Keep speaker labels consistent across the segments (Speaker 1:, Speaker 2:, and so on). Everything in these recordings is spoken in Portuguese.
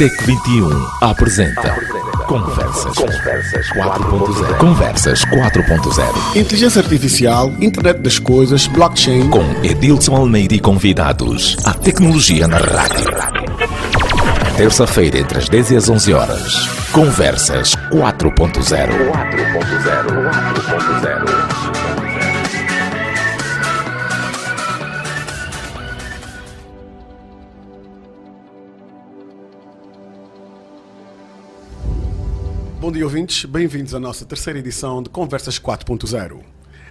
Speaker 1: Tec21 apresenta Conversas 4.0. Conversas 4.0.
Speaker 2: Inteligência Artificial, Internet das Coisas, Blockchain.
Speaker 1: Com Edilson Almeida e convidados. A tecnologia na rádio. Terça-feira, entre as 10 e as 11 horas. Conversas 4.0.
Speaker 2: Bom dia, ouvintes. Bem-vindos à nossa terceira edição de Conversas 4.0.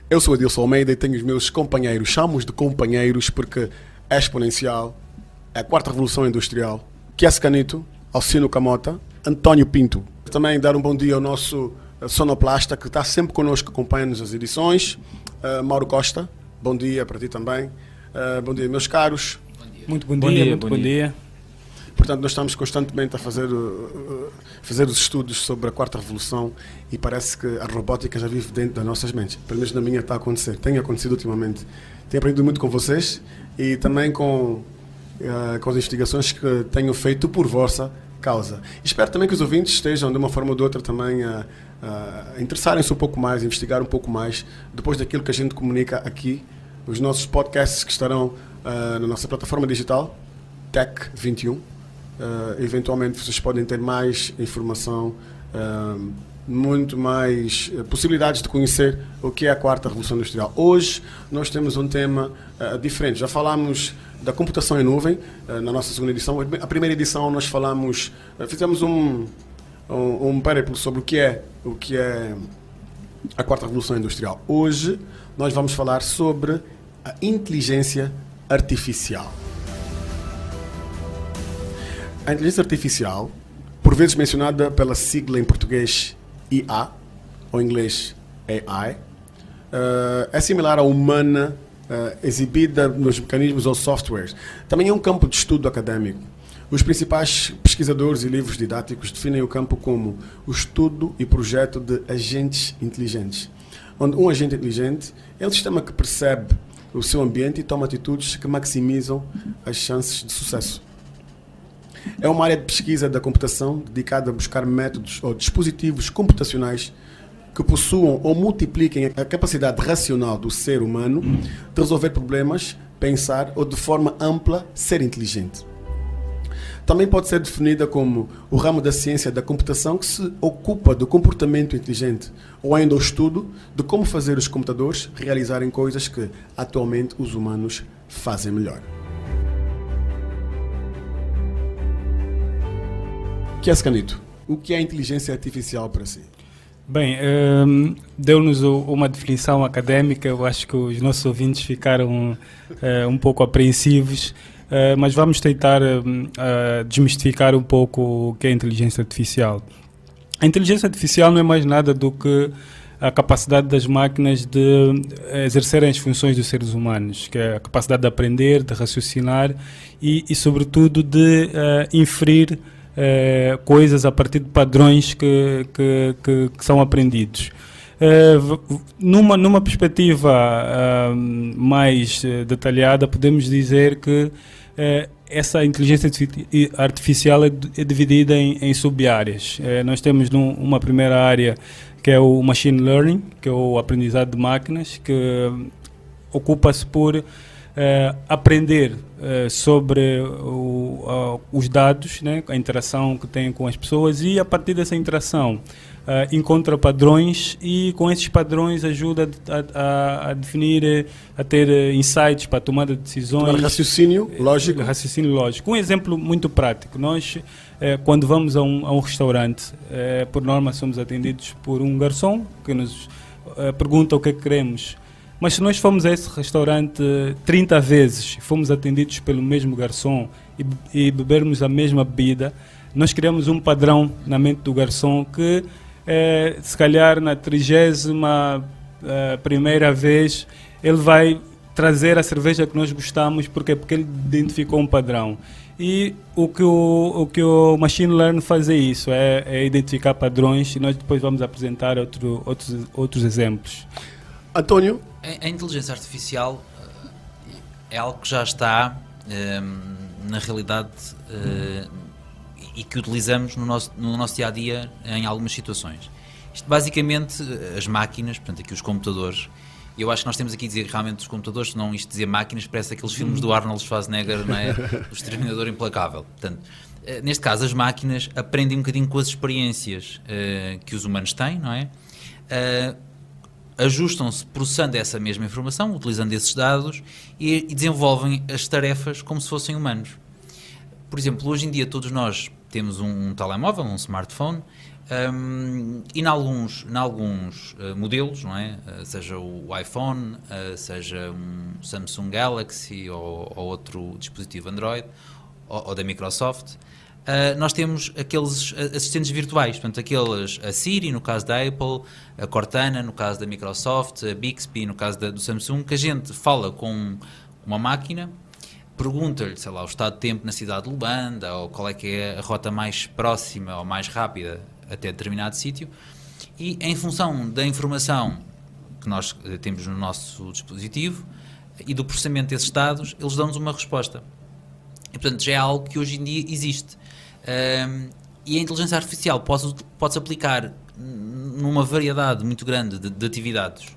Speaker 2: Eu sou Edilson Almeida e tenho os meus companheiros. Chamo-os de companheiros porque é exponencial, é a quarta revolução industrial. Kies Canito, Alcino Camota, António Pinto. Também dar um bom dia ao nosso sonoplasta que está sempre connosco, acompanha-nos as edições. Mauro Costa, bom dia para ti também. Bom dia, meus caros.
Speaker 3: Muito bom dia.
Speaker 2: Portanto, nós estamos constantemente a fazer os estudos sobre a quarta revolução e parece que a robótica já vive dentro das nossas mentes. Pelo menos na minha está a acontecer. Tem acontecido ultimamente. Tenho aprendido muito com vocês e também com as investigações que tenho feito por vossa causa. Espero também que os ouvintes estejam, de uma forma ou de outra, também a interessarem-se um pouco mais, a investigar um pouco mais, depois daquilo que a gente comunica aqui, os nossos podcasts que estarão na nossa plataforma digital, Tec21. Eventualmente vocês podem ter mais informação, muito mais possibilidades de conhecer o que é a quarta revolução industrial. Hoje nós temos um tema diferente. Já falámos da computação em nuvem na nossa segunda edição. A primeira edição nós fizemos um périplo sobre o que é a quarta revolução industrial. Hoje nós vamos falar sobre a inteligência artificial. A inteligência artificial, por vezes mencionada pela sigla em português IA, ou em inglês AI, é similar à humana exibida nos mecanismos ou softwares. Também é um campo de estudo académico. Os principais pesquisadores e livros didáticos definem o campo como o estudo e projeto de agentes inteligentes, onde um agente inteligente é um sistema que percebe o seu ambiente e toma atitudes que maximizam as chances de sucesso. É uma área de pesquisa da computação dedicada a buscar métodos ou dispositivos computacionais que possuam ou multipliquem a capacidade racional do ser humano de resolver problemas, pensar ou, de forma ampla, ser inteligente. Também pode ser definida como o ramo da ciência da computação que se ocupa do comportamento inteligente ou ainda o estudo de como fazer os computadores realizarem coisas que atualmente os humanos fazem melhor. Kies Canito, o que é inteligência artificial para si?
Speaker 3: Bem, deu-nos uma definição académica. Eu acho que os nossos ouvintes ficaram um pouco apreensivos, mas vamos tentar desmistificar um pouco o que é inteligência artificial. A inteligência artificial não é mais nada do que a capacidade das máquinas de exercerem as funções dos seres humanos, que é a capacidade de aprender, de raciocinar e sobretudo, de inferir coisas a partir de padrões que são aprendidos. Numa perspectiva mais detalhada, podemos dizer que essa inteligência artificial é dividida em sub-áreas. Nós temos uma primeira área que é o machine learning, que é o aprendizado de máquinas, que ocupa-se por aprender sobre os dados, né, a interação que tem com as pessoas, e a partir dessa interação encontra padrões e com esses padrões ajuda a definir, a ter insights para a tomada de decisões.
Speaker 2: Raciocínio lógico.
Speaker 3: Raciocínio lógico. Um exemplo muito prático. Nós, quando vamos a um restaurante, por norma somos atendidos por um garçom que nos pergunta o que é que queremos. Mas se nós formos a esse restaurante 30 vezes e fomos atendidos pelo mesmo garçom e bebermos a mesma bebida, nós criamos um padrão na mente do garçom que, se calhar, na 30ª primeira vez, ele vai trazer a cerveja que nós gostamos. Porque ele identificou um padrão. E o que o Machine Learning faz é isso, é identificar padrões, e nós depois vamos apresentar outros exemplos.
Speaker 2: António?
Speaker 4: A inteligência artificial é algo que já está, na realidade, e que utilizamos no nosso dia-a-dia em algumas situações. Isto basicamente, as máquinas, portanto aqui os computadores, e eu acho que nós temos aqui a dizer realmente os computadores, senão isto dizer máquinas parece aqueles filmes do Arnold Schwarzenegger, não é? O Exterminador Implacável. Portanto, neste caso as máquinas aprendem um bocadinho com as experiências que os humanos têm, não é? Ajustam-se processando essa mesma informação, utilizando esses dados e desenvolvem as tarefas como se fossem humanos. Por exemplo, hoje em dia todos nós temos um telemóvel, um smartphone, e em alguns modelos, não é? Seja o iPhone, seja um Samsung Galaxy ou outro dispositivo Android ou da Microsoft, nós temos aqueles assistentes virtuais, portanto a Siri no caso da Apple, a Cortana no caso da Microsoft, a Bixby no caso do Samsung, que a gente fala com uma máquina, pergunta-lhe, sei lá, o estado de tempo na cidade de Luanda, ou qual é que é a rota mais próxima ou mais rápida até determinado sítio, e em função da informação que nós temos no nosso dispositivo e do processamento desses dados, eles dão-nos uma resposta. E, portanto, já é algo que hoje em dia existe. E a inteligência artificial pode-se aplicar numa variedade muito grande de atividades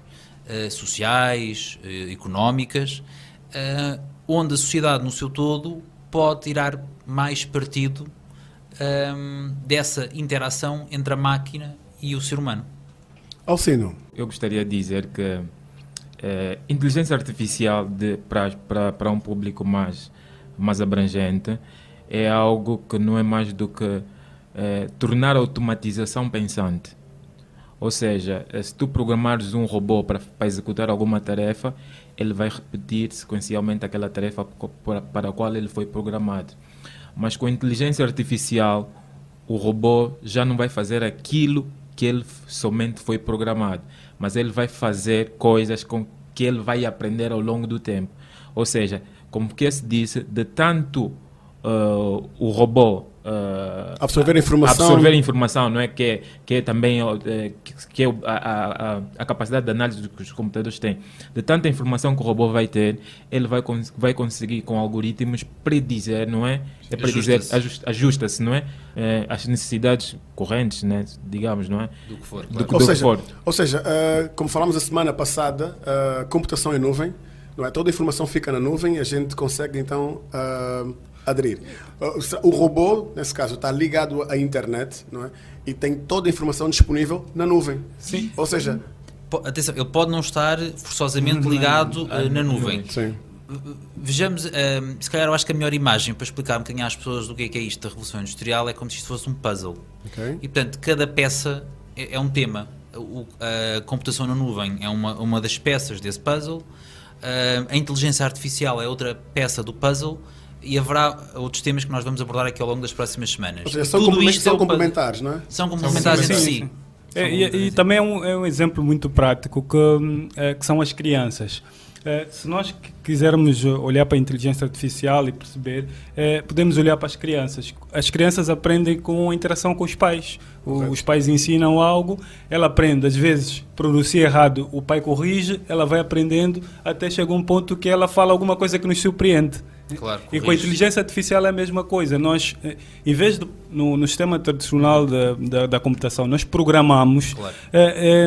Speaker 4: sociais, económicas, onde a sociedade no seu todo pode tirar mais partido dessa interação entre a máquina e o ser humano.
Speaker 2: Alcino.
Speaker 5: Eu gostaria de dizer que inteligência artificial para um público mais abrangente é algo que não é mais do que tornar a automatização pensante. Ou seja, se tu programares um robô para executar alguma tarefa, ele vai repetir sequencialmente aquela tarefa para a qual ele foi programado. Mas com a inteligência artificial, o robô já não vai fazer aquilo que ele somente foi programado, mas ele vai fazer coisas com que ele vai aprender ao longo do tempo. Ou seja, como que se disse, de tanto o robô
Speaker 2: absorver
Speaker 5: informação, não é? Que é também que é a capacidade de análise que os computadores têm. De tanta informação que o robô vai ter, ele vai conseguir com algoritmos predizer, não é? Ajusta-se, não é? As necessidades correntes, né? Digamos, não é?
Speaker 4: Do que for.
Speaker 5: Claro.
Speaker 2: Ou seja, como falámos a semana passada, computação em nuvem, não é? Toda a informação fica na nuvem e a gente consegue então aderir. O robô, nesse caso, está ligado à internet, não é? E tem toda a informação disponível na nuvem.
Speaker 3: Sim.
Speaker 2: Ou seja,
Speaker 4: atenção, ele pode não estar forçosamente ligado na nuvem.
Speaker 2: Sim.
Speaker 4: Vejamos, se calhar eu acho que a melhor imagem para explicar um bocadinho às pessoas do que é isto da Revolução Industrial é como se isto fosse um puzzle.
Speaker 2: Okay.
Speaker 4: E portanto, cada peça é um tema. A computação na nuvem é uma das peças desse puzzle, a inteligência artificial é outra peça do puzzle, e haverá outros temas que nós vamos abordar aqui ao longo das próximas semanas.
Speaker 2: Ou seja, são complementares, não é?
Speaker 4: São complementares entre si.
Speaker 3: E também é um exemplo muito prático que são as crianças. Se nós quisermos olhar para a inteligência artificial e perceber, podemos olhar para as crianças. As crianças aprendem com a interação com os pais. Os pais ensinam algo, ela aprende. Às vezes, pronuncia errado, o pai corrige, ela vai aprendendo até chegar um ponto que ela fala alguma coisa que nos surpreende.
Speaker 4: Claro,
Speaker 3: e com a inteligência artificial é a mesma coisa. Nós, em vez de, no sistema tradicional da computação, nós programamos.
Speaker 4: Claro.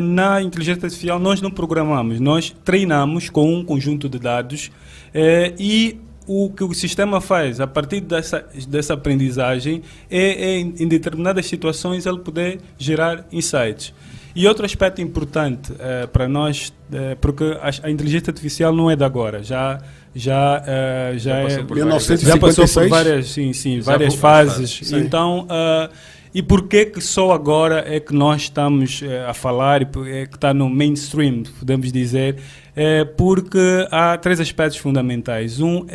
Speaker 3: Na inteligência artificial nós não programamos, nós treinamos com um conjunto de dados e o que o sistema faz a partir dessa aprendizagem em determinadas situações ele poder gerar insights. E outro aspecto importante para nós, porque a inteligência artificial não é de agora, já passou por várias fases.
Speaker 2: Sim.
Speaker 3: Então, e por que só agora é que nós estamos a falar e que está no mainstream, podemos dizer? Porque há 3 aspectos fundamentais. Um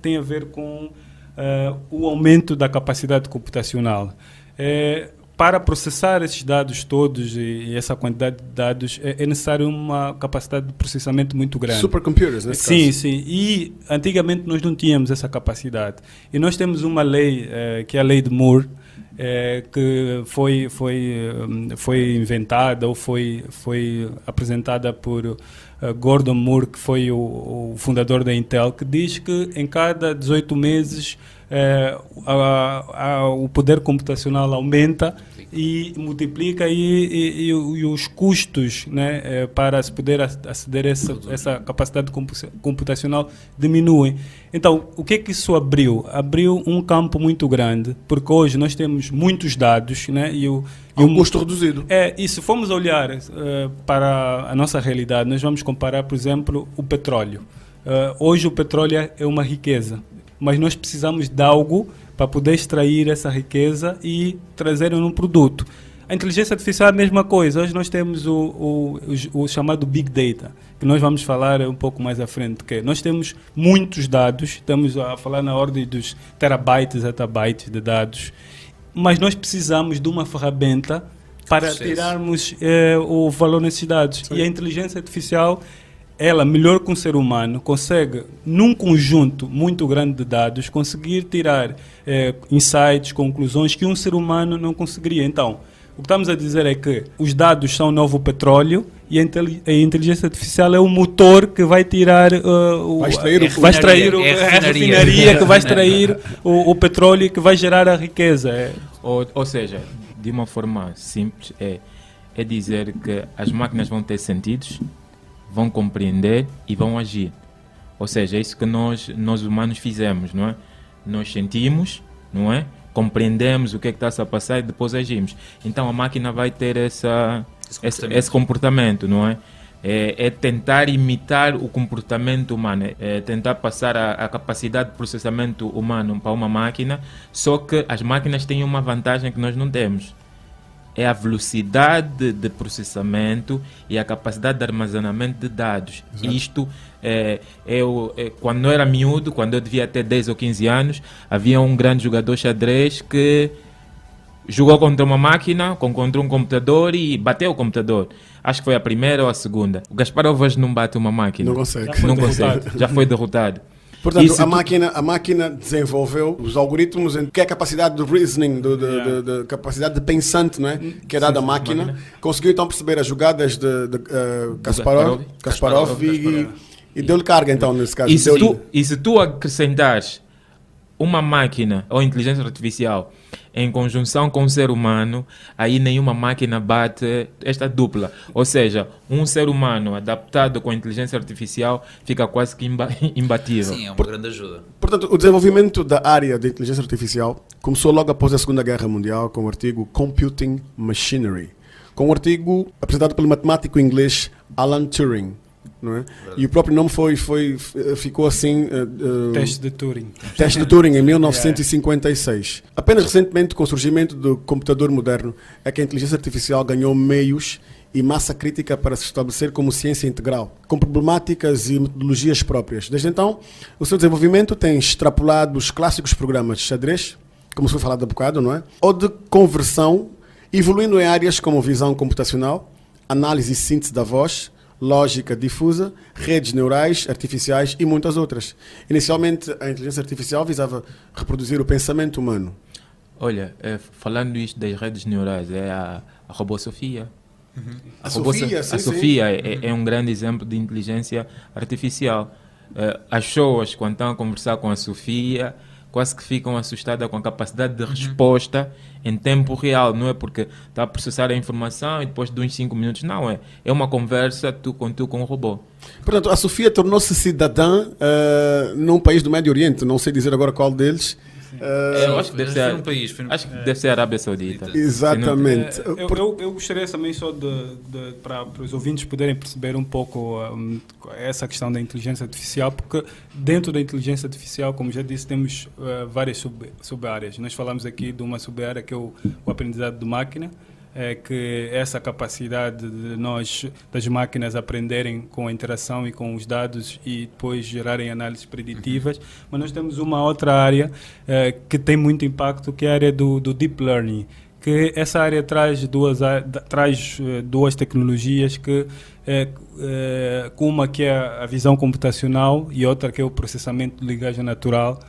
Speaker 3: tem a ver com o aumento da capacidade computacional. Para processar esses dados todos e essa quantidade de dados é necessário uma capacidade de processamento muito grande.
Speaker 2: Supercomputers, nesse
Speaker 3: sim,
Speaker 2: caso.
Speaker 3: Sim. E antigamente nós não tínhamos essa capacidade. E nós temos uma lei, que é a lei de Moore, que foi inventada ou foi apresentada por Gordon Moore, que foi o fundador da Intel, que diz que em cada 18 meses o poder computacional aumenta e multiplica e os custos, né, para se poder aceder a essa capacidade computacional diminuem. Então, o que é que isso abriu? Abriu um campo muito grande, porque hoje nós temos muitos dados, né, e um
Speaker 2: custo reduzido.
Speaker 3: E se formos olhar para a nossa realidade, nós vamos comparar, por exemplo, o petróleo. Hoje o petróleo é uma riqueza, mas nós precisamos de algo para poder extrair essa riqueza e trazer num produto. A inteligência artificial é a mesma coisa. Hoje nós temos o chamado Big Data, que nós vamos falar um pouco mais à frente. Que nós temos muitos dados, estamos a falar na ordem dos terabytes, exabytes de dados, mas nós precisamos de uma ferramenta para tirarmos o valor nesses dados. Sim. E a inteligência artificial, ela, melhor que um ser humano, consegue, num conjunto muito grande de dados, conseguir tirar insights, conclusões que um ser humano não conseguiria. Então, o que estamos a dizer é que os dados são o novo petróleo e a inteligência artificial é o motor que vai tirar vai extrair a refinaria, que vai extrair o petróleo, que vai gerar a riqueza.
Speaker 5: Ou seja, de uma forma simples, é dizer que as máquinas vão ter sentidos, vão compreender e vão agir. Ou seja, é isso que nós humanos fizemos, não é? Nós sentimos, não é? Compreendemos o que é que está a passar e depois agimos. Então a máquina vai ter esse comportamento, não é? É tentar imitar o comportamento humano, é tentar passar a capacidade de processamento humano para uma máquina, só que as máquinas têm uma vantagem que nós não temos. É a velocidade de processamento e a capacidade de armazenamento de dados. Exato. Isto, quando eu era miúdo, quando eu devia ter 10 ou 15 anos, havia um grande jogador xadrez que jogou contra uma máquina, contra um computador e bateu o computador. Acho que foi a primeira ou a segunda. O Kasparov hoje não bate uma máquina.
Speaker 2: Não consegue.
Speaker 5: Já foi derrotado.
Speaker 2: Portanto, a máquina desenvolveu os algoritmos, que é a capacidade de reasoning, de capacidade de pensante, não é? Que é dada à máquina. Conseguiu então perceber as jogadas de Kasparov e deu-lhe carga, então, nesse caso.
Speaker 5: E se tu acrescentares uma máquina ou inteligência artificial em conjunção com um ser humano, aí nenhuma máquina bate esta dupla. Ou seja, um ser humano adaptado com a inteligência artificial fica quase que imbatível.
Speaker 4: Sim, é uma grande ajuda.
Speaker 2: Portanto, o desenvolvimento da área de inteligência artificial começou logo após a Segunda Guerra Mundial com o artigo Computing Machinery, com um artigo apresentado pelo matemático inglês Alan Turing. Não é? E o próprio nome ficou assim...
Speaker 3: Teste de Turing.
Speaker 2: Teste de Turing, em 1956. Apenas recentemente, com o surgimento do computador moderno, é que a inteligência artificial ganhou meios e massa crítica para se estabelecer como ciência integral, com problemáticas e metodologias próprias. Desde então, o seu desenvolvimento tem extrapolado os clássicos programas de xadrez, como foi falado há bocado, não é? Ou de conversão, evoluindo em áreas como visão computacional, análise e síntese da voz, lógica difusa, redes neurais, artificiais e muitas outras. Inicialmente, a inteligência artificial visava reproduzir o pensamento humano.
Speaker 5: Olha, falando isto das redes neurais, é a robô Sofia.
Speaker 2: Uhum. A Sofia
Speaker 5: é um grande exemplo de inteligência artificial. As pessoas, quando estão a conversar com a Sofia, quase que ficam assustadas com a capacidade de resposta em tempo real. Não é porque está a processar a informação e depois de uns 5 minutos. Não, é uma conversa tu com o robô.
Speaker 2: Portanto, a Sofia tornou-se cidadã num país do Médio Oriente. Não sei dizer agora qual deles.
Speaker 5: Eu acho que deve ser um país. Acho que deve ser a Arábia Saudita.
Speaker 2: Exatamente.
Speaker 3: Eu gostaria também só para os ouvintes poderem perceber um pouco essa questão da inteligência artificial, porque dentro da inteligência artificial, como já disse, temos várias sub-áreas. Nós falamos aqui de uma sub-área que é o aprendizado de máquina, que essa capacidade de das máquinas aprenderem com a interação e com os dados e depois gerarem análises preditivas, mas nós temos uma outra área que tem muito impacto, que é a área do Deep Learning, que essa área traz duas tecnologias, que uma que é a visão computacional e outra que é o processamento de linguagem natural,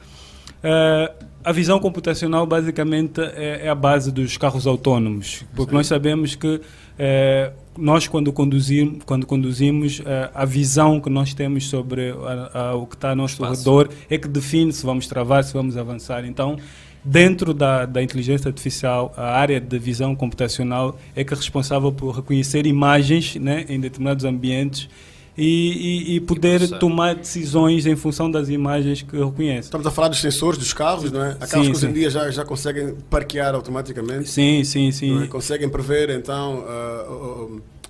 Speaker 3: A visão computacional basicamente é a base dos carros autónomos, porque nós sabemos que nós quando conduzimos, a visão que nós temos sobre o que está ao nosso redor é que define se vamos travar, se vamos avançar. Então, dentro da inteligência artificial, a área de visão computacional é que é responsável por reconhecer imagens, né, em determinados ambientes e poder tomar decisões em função das imagens que reconhece.
Speaker 2: Estamos a falar dos sensores dos carros, não é? Aquelas que hoje em dia já conseguem parquear automaticamente.
Speaker 3: Sim.
Speaker 2: Não é? Conseguem prever, então,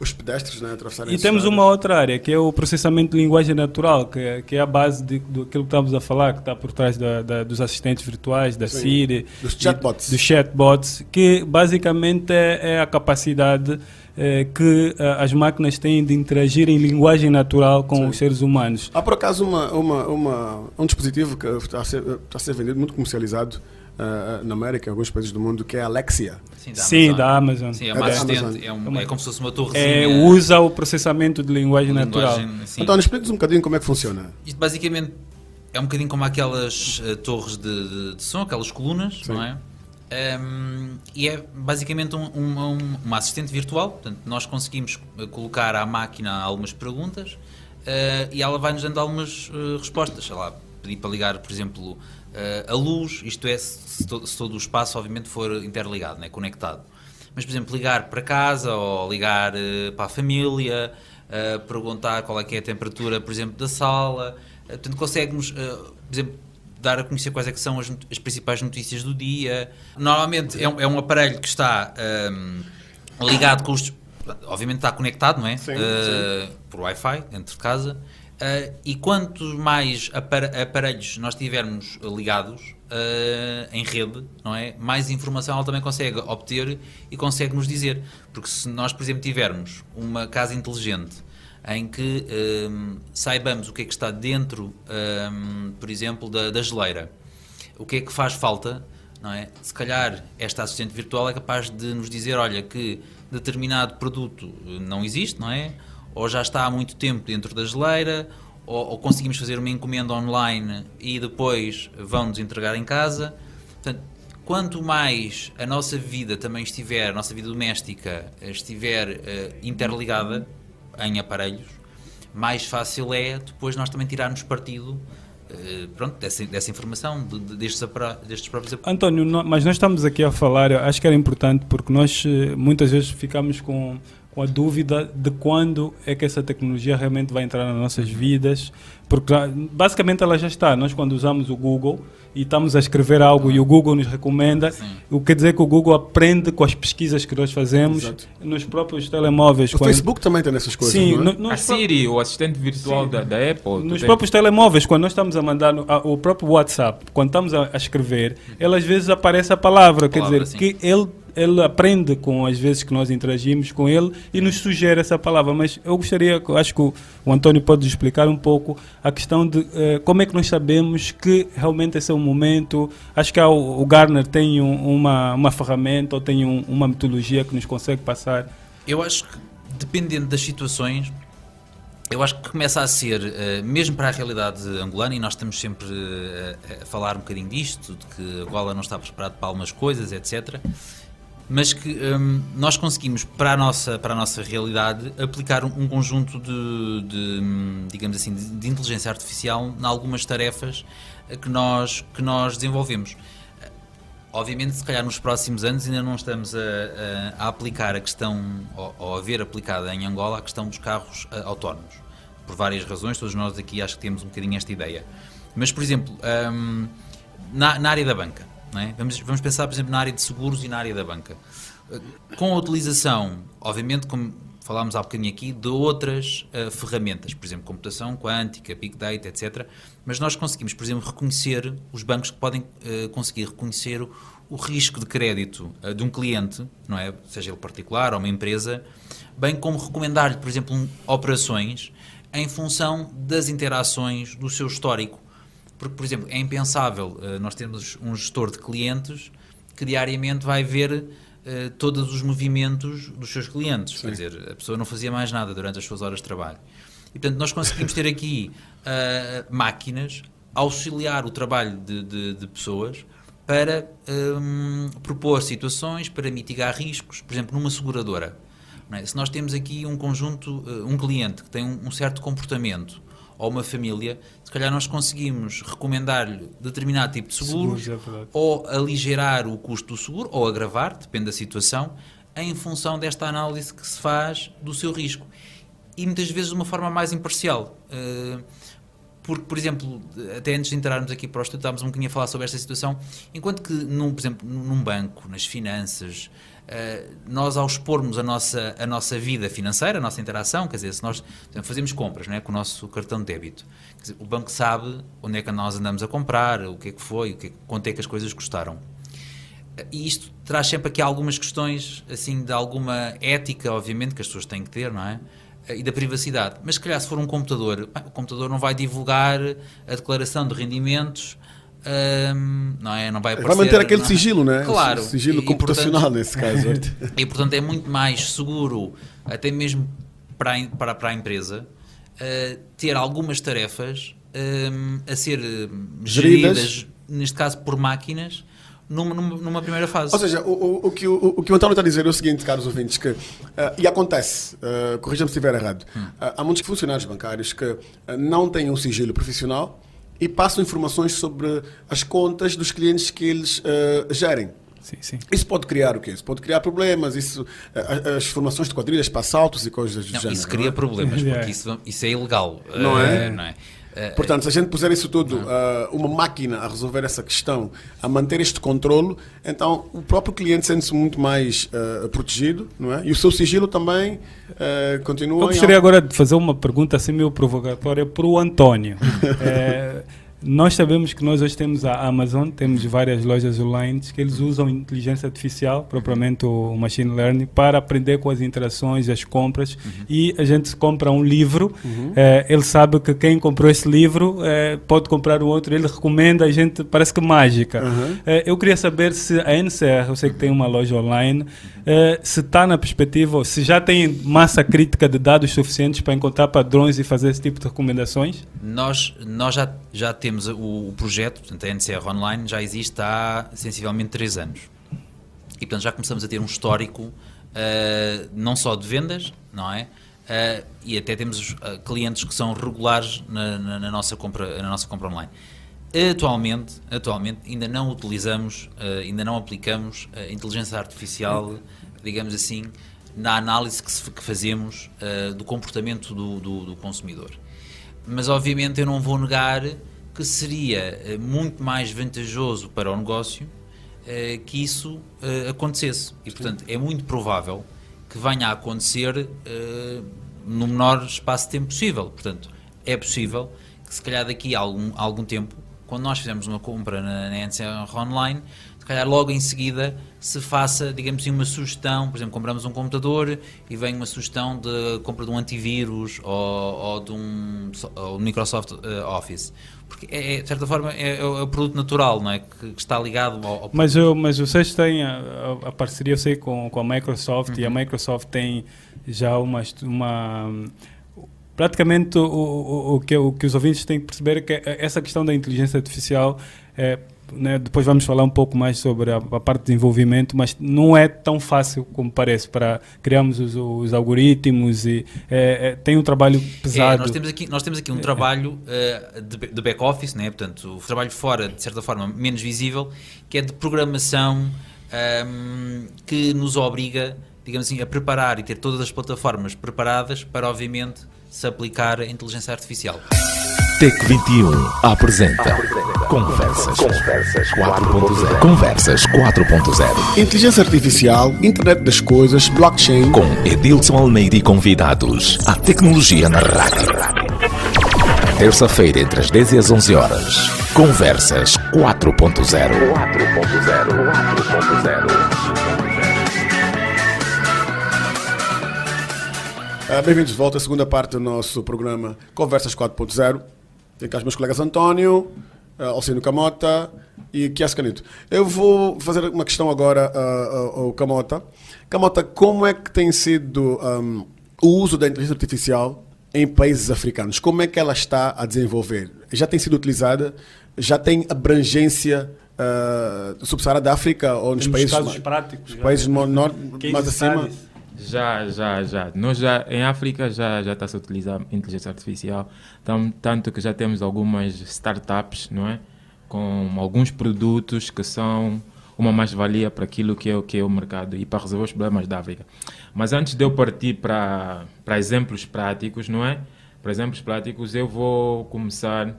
Speaker 2: os pedestres, né, atravessarem.
Speaker 3: E temos uma outra área, que é o processamento de linguagem natural, que é a base daquilo que estamos a falar, que está por trás dos assistentes virtuais, da Siri,
Speaker 2: dos chatbots.
Speaker 3: Dos chatbots, que basicamente é a capacidade que as máquinas têm de interagir em linguagem natural com os seres humanos.
Speaker 2: Há por acaso um dispositivo que está a ser vendido, muito comercializado na América, em alguns países do mundo, que é a Alexia.
Speaker 3: Sim, da Amazon.
Speaker 4: Sim, é uma assistente, é como se fosse uma torrezinha.
Speaker 3: Usa o processamento de linguagem natural.
Speaker 2: Então, explica-nos um bocadinho como é que funciona.
Speaker 4: Isto basicamente é um bocadinho como aquelas torres de som, aquelas colunas, não é? E é basicamente uma assistente virtual. Portanto, nós conseguimos colocar à máquina algumas perguntas e ela vai-nos dando algumas respostas. Sei lá, pedir para ligar, por exemplo, a luz, isto é, se todo o espaço obviamente for interligado, né, conectado. Mas, por exemplo, ligar para casa ou ligar para a família, perguntar qual é que é a temperatura, por exemplo, da sala. Portanto, consegue-nos, por exemplo, dar a conhecer quais é que são as principais notícias do dia. Normalmente é um aparelho que está ligado com os... Obviamente está conectado, não é?
Speaker 2: Sim.
Speaker 4: Por Wi-Fi, dentro de casa. E quanto mais aparelhos nós tivermos ligados em rede, não é? Mais informação ela também consegue obter e consegue nos dizer. Porque se nós, por exemplo, tivermos uma casa inteligente em que saibamos o que é que está dentro, por exemplo, da geleira, o que é que faz falta, não é? Se calhar esta assistente virtual é capaz de nos dizer, olha, que determinado produto não existe, não é? Ou já está há muito tempo dentro da geleira, ou conseguimos fazer uma encomenda online e depois vão-nos entregar em casa. Portanto, quanto mais a nossa vida também estiver, a nossa vida doméstica estiver interligada em aparelhos, mais fácil é depois nós também tirarmos partido dessa informação, destes próprios aparelhos.
Speaker 3: António, mas nós estamos aqui a falar, eu acho que era importante, porque nós muitas vezes ficamos com a dúvida de quando é que essa tecnologia realmente vai entrar nas nossas vidas, porque basicamente ela já está. Nós, quando usamos o Google e estamos a escrever algo e o Google nos recomenda, o que quer dizer que o Google aprende com as pesquisas que nós fazemos. Exato. Nos próprios telemóveis.
Speaker 2: O Facebook também tem essas coisas,
Speaker 3: sim,
Speaker 2: não é?
Speaker 5: A Siri, o assistente virtual da Apple.
Speaker 3: Nos próprios telemóveis, quando nós estamos a mandar o próprio WhatsApp, quando estamos a escrever, ele às vezes aparece a palavra, quer dizer, sim, que ele aprende com as vezes que nós interagimos com ele e nos sugere essa palavra. Mas eu gostaria, acho que o António pode explicar um pouco a questão de como é que nós sabemos que realmente esse é o momento. Acho que o Gartner tem uma ferramenta ou tem uma metodologia que nos consegue passar.
Speaker 4: Eu acho que, dependendo das situações, eu acho que começa a ser, mesmo para a realidade angolana, e nós estamos sempre a falar um bocadinho disto, de que Angola não está preparado para algumas coisas, etc., mas que nós conseguimos, para a nossa realidade, aplicar um conjunto digamos assim, de inteligência artificial em algumas tarefas que nós desenvolvemos. Obviamente, se calhar nos próximos anos ainda não estamos a aplicar a questão, ou a ver aplicada em Angola, a questão dos carros autónomos. Por várias razões, todos nós aqui acho que temos um bocadinho esta ideia. Mas, por exemplo, na área da banca, não é? Vamos pensar, por exemplo, na área de seguros e na área da banca. Com a utilização, obviamente, como falámos há bocadinho aqui, de outras ferramentas, por exemplo, computação quântica, Big Data, etc. Mas nós conseguimos, por exemplo, reconhecer, os bancos que podem conseguir reconhecer o risco de crédito de um cliente, não é? Seja ele particular ou uma empresa, bem como recomendar-lhe, por exemplo, operações em função das interações do seu histórico. Porque, por exemplo, é impensável nós termos um gestor de clientes que diariamente vai ver todos os movimentos dos seus clientes. Sim. Quer dizer, a pessoa não fazia mais nada durante as suas horas de trabalho. E, portanto, nós conseguimos ter aqui máquinas auxiliar o trabalho de pessoas para propor situações, para mitigar riscos, por exemplo, numa seguradora. Não é? Se nós temos aqui um conjunto, um cliente que tem um certo comportamento, ou uma família, se calhar nós conseguimos recomendar-lhe determinado tipo de seguros, ou aligerar o custo do seguro, ou agravar, depende da situação, em função desta análise que se faz do seu risco. E muitas vezes de uma forma mais imparcial. Porque, por exemplo, até antes de entrarmos aqui para o estudo, estávamos um bocadinho a falar sobre esta situação, enquanto que, por exemplo, num banco, nas finanças, nós ao expormos a nossa vida financeira, a nossa interação, quer dizer, se nós fazemos compras, não é, com o nosso cartão de débito, quer dizer, o banco sabe onde é que nós andamos a comprar, o que é que foi, quanto é que as coisas custaram. E isto traz sempre aqui algumas questões, assim, de alguma ética, obviamente, que as pessoas têm que ter, não é? E da privacidade. Mas, se calhar, se for um computador, o computador não vai divulgar a declaração de rendimentos, não é? Não vai aparecer...
Speaker 2: Vai manter aquele sigilo, não é?
Speaker 4: Claro.
Speaker 2: Sigilo computacional, nesse caso.
Speaker 4: E, portanto, é muito mais seguro, até mesmo para a empresa, ter algumas tarefas a ser geridas, neste caso, por máquinas, numa primeira fase.
Speaker 2: Ou seja, o que o António está a dizer é o seguinte, caros ouvintes, que, e acontece, corrija-me se estiver errado, há muitos funcionários bancários que não têm um sigilo profissional e passam informações sobre as contas dos clientes que eles gerem.
Speaker 3: Sim, sim.
Speaker 2: Isso pode criar o quê? Isso pode criar problemas, as formações de quadrilhas para assaltos e coisas do género.
Speaker 4: Isso cria problemas, porque isso é ilegal.
Speaker 2: Não é?
Speaker 4: Não é?
Speaker 2: Portanto, se a gente puser isso tudo, uma máquina a resolver essa questão, a manter este controlo, então o próprio cliente sente-se muito mais protegido, não é? E o seu sigilo também continua...
Speaker 3: Eu gostaria agora de fazer uma pergunta assim meio provocatória para o António. Nós sabemos que nós hoje temos a Amazon, temos várias lojas online que eles usam inteligência artificial, propriamente o machine learning, para aprender com as interações, as compras. E a gente compra um livro, ele sabe que quem comprou esse livro pode comprar um outro, ele recomenda, a gente parece que mágica. Eu queria saber se a NCR, eu sei que tem uma loja online, se está na perspectiva, se já tem massa crítica de dados suficientes para encontrar padrões e fazer esse tipo de recomendações?
Speaker 4: Nós já temos o projeto, portanto a NCR Online já existe há sensivelmente 3 anos. E portanto já começamos a ter um histórico não só de vendas, não é? E até temos clientes que são regulares na nossa compra online. Atualmente ainda não utilizamos, ainda não aplicamos a inteligência artificial, digamos assim, na análise que fazemos do comportamento do consumidor. Mas obviamente eu não vou negar que seria muito mais vantajoso para o negócio que isso acontecesse. E, portanto, é muito provável que venha a acontecer no menor espaço de tempo possível. Portanto, é possível que, se calhar, daqui a algum tempo, quando nós fizermos uma compra na NCR Online, se calhar logo em seguida se faça, digamos assim, uma sugestão. Por exemplo, compramos um computador e vem uma sugestão de compra de um antivírus ou de um Microsoft Office. Porque, de certa forma, é o produto natural, não é? Que está ligado ao
Speaker 3: mas vocês têm a parceria, eu sei, com a Microsoft, e a Microsoft tem já praticamente o que os ouvintes têm que perceber é que essa questão da inteligência artificial, né, depois vamos falar um pouco mais sobre a parte de desenvolvimento, mas não é tão fácil como parece para criarmos os algoritmos e tem um trabalho pesado.
Speaker 4: Nós temos aqui um trabalho de back-office, né? Portanto, o trabalho fora, de certa forma, menos visível, que é de programação que nos obriga, digamos assim, a preparar e ter todas as plataformas preparadas para, obviamente, se aplicar a inteligência artificial.
Speaker 1: TEC21 apresenta Conversas 4.0. Conversas 4.0.
Speaker 2: Inteligência artificial, internet das coisas, blockchain.
Speaker 1: Com Edilson Almeida e convidados. A tecnologia na rádio. Terça-feira, entre as 10 e as 11 horas. Conversas 4.0.
Speaker 2: Bem-vindos de volta à segunda parte do nosso programa Conversas 4.0. Tem cá os meus colegas António, Alcino Camota e Kias Canito. Eu vou fazer uma questão agora ao Camota. Camota, como é que tem sido o uso da inteligência artificial em países africanos, como é que ela está a desenvolver? Já tem sido utilizada? Já tem abrangência do subsaara da África ou nos
Speaker 3: Temos
Speaker 2: países,
Speaker 3: casos práticos.
Speaker 2: os países mais
Speaker 3: Case
Speaker 2: acima?
Speaker 3: studies.
Speaker 5: Já. Nós em África já está-se a utilizar inteligência artificial, tanto que já temos algumas startups, não é? Com alguns produtos que são uma mais-valia para aquilo que é o mercado e para resolver os problemas da África. Mas antes de eu partir para exemplos práticos, não é? Para exemplos práticos, eu vou começar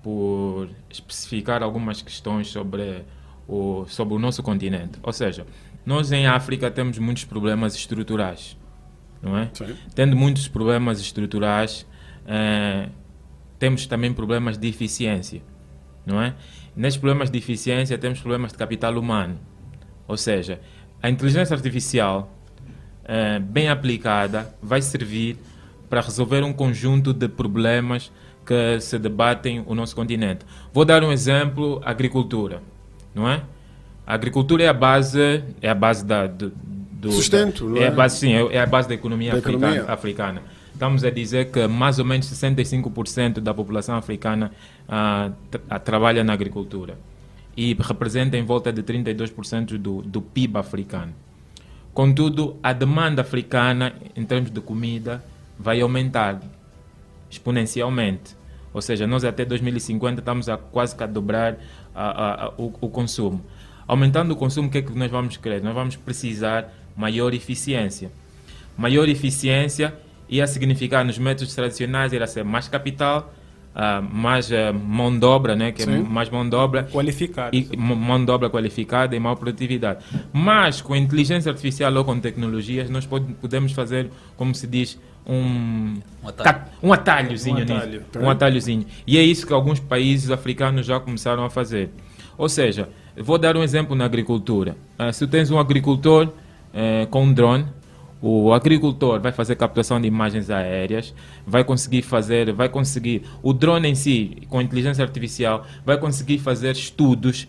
Speaker 5: por especificar algumas questões sobre o nosso continente. Ou seja, nós em África temos muitos problemas estruturais, não é?
Speaker 2: Sim.
Speaker 5: Tendo muitos problemas estruturais, temos também problemas de eficiência, não é? Nestes problemas de eficiência temos problemas de capital humano. Ou seja, a inteligência artificial bem aplicada vai servir para resolver um conjunto de problemas que se debatem no nosso continente. Vou dar um exemplo: agricultura, não é? A agricultura é a base do
Speaker 2: Sustento, não é?
Speaker 5: É a base da economia africana. Estamos a dizer que mais ou menos 65% da população africana trabalha na agricultura e representa em volta de 32% do PIB africano. Contudo, a demanda africana em termos de comida vai aumentar exponencialmente. Ou seja, nós até 2050 estamos a quase a dobrar o consumo. Aumentando o consumo, o que é que nós vamos querer? Nós vamos precisar maior eficiência. Maior eficiência ia significar nos métodos tradicionais era ser mais capital, mais mão de obra, né? Que é mais mão de obra
Speaker 3: Qualificado.
Speaker 5: e mão de obra qualificada e maior produtividade. Mas com a inteligência artificial ou com tecnologias nós podemos fazer, como se diz, um atalhozinho. Um atalhozinho. E é isso que alguns países africanos já começaram a fazer. Ou seja, vou dar um exemplo na agricultura. Se tu tens um agricultor com um drone, o agricultor vai fazer captação de imagens aéreas, o drone em si, com inteligência artificial, vai conseguir fazer estudos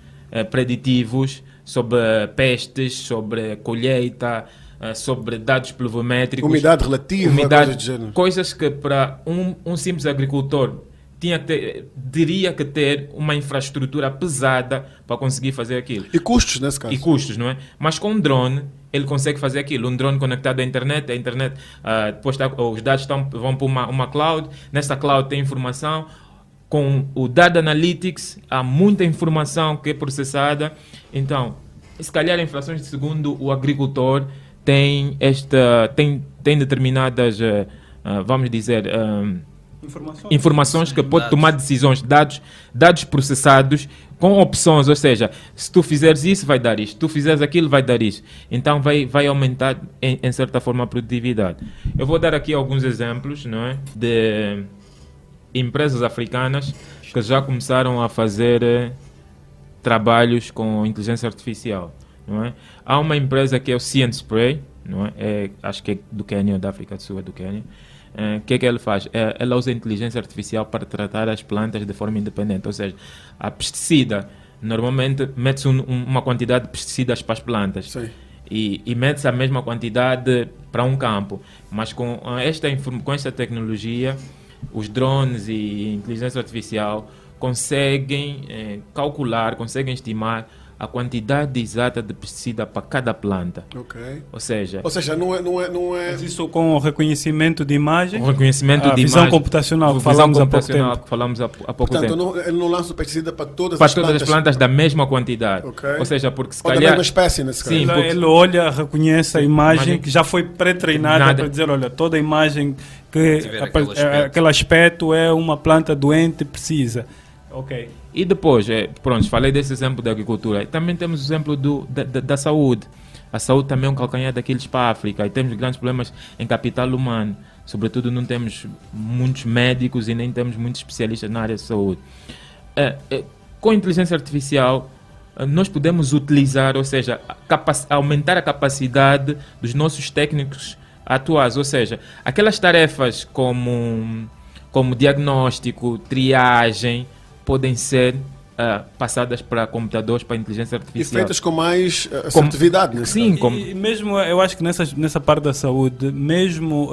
Speaker 5: preditivos sobre pestes, sobre colheita, sobre dados pluviométricos.
Speaker 2: Umidade relativa, coisas do gênero.
Speaker 5: Coisas que para um simples agricultor teria que ter uma infraestrutura pesada para conseguir fazer aquilo.
Speaker 2: E custos, nesse caso.
Speaker 5: E custos, não é? Mas com um drone, ele consegue fazer aquilo. Um drone conectado à internet, depois os dados vão para uma cloud, nessa cloud tem informação. Com o Data Analytics, há muita informação que é processada. Então, se calhar em frações de segundo, o agricultor tem determinadas, vamos dizer, informações que pode tomar decisões, dados processados com opções, ou seja, se tu fizeres isso vai dar isto, se tu fizeres aquilo vai dar isso, então vai aumentar em certa forma a produtividade. Eu vou dar aqui alguns exemplos, não é, de empresas africanas que já começaram a fazer trabalhos com inteligência artificial, não é? Há uma empresa que é o See & Spray, não é? Acho que é do Quênia, da África do Sul, é do Quênia. O que é que ele faz? Ela usa inteligência artificial para tratar as plantas de forma independente. Ou seja, a pesticida, normalmente mete-se uma quantidade de pesticidas para as plantas.
Speaker 2: Sim.
Speaker 5: E mete-se a mesma quantidade para um campo. Mas com esta tecnologia, os drones e inteligência artificial conseguem calcular, conseguem estimar a quantidade exata de pesticida para cada planta.
Speaker 2: Ok.
Speaker 5: Ou seja,
Speaker 2: não é...
Speaker 3: Mas isso com o reconhecimento de imagem,
Speaker 5: o reconhecimento de
Speaker 3: visão
Speaker 5: imagem,
Speaker 3: computacional que
Speaker 5: visão
Speaker 3: falamos há pouco
Speaker 5: computacional
Speaker 3: tempo.
Speaker 5: que falamos há pouco
Speaker 2: Portanto,
Speaker 5: tempo.
Speaker 2: ele não lança o pesticida para todas
Speaker 5: Para
Speaker 2: as
Speaker 5: todas
Speaker 2: plantas.
Speaker 5: as plantas da mesma quantidade.
Speaker 2: Ok.
Speaker 5: Ou seja, porque se
Speaker 2: Ou da
Speaker 5: calhar...
Speaker 2: mesma espécie, nesse caso.
Speaker 5: Sim, porque-
Speaker 3: Ele olha, reconhece a imagem
Speaker 5: Imagem
Speaker 3: que já foi pré-treinada
Speaker 5: Nada.
Speaker 3: para dizer, olha, toda a imagem que
Speaker 4: Tiver aquele
Speaker 3: aquele aspecto é uma planta doente precisa. Ok.
Speaker 5: E depois, pronto, falei desse exemplo da agricultura. Também temos o exemplo da saúde. A saúde também é um calcanhar daqueles para a África. E temos grandes problemas em capital humano. Sobretudo não temos muitos médicos e nem temos muitos especialistas na área de saúde. Com a inteligência artificial, nós podemos utilizar, ou seja, aumentar a capacidade dos nossos técnicos atuais. Ou seja, aquelas tarefas como diagnóstico, triagem, podem ser passadas para computadores, para inteligência
Speaker 2: E
Speaker 5: artificial.
Speaker 2: feitas com mais assertividade, nesse
Speaker 5: Sim,
Speaker 2: caso.
Speaker 5: como...
Speaker 3: E mesmo, eu acho que nessa parte da saúde, mesmo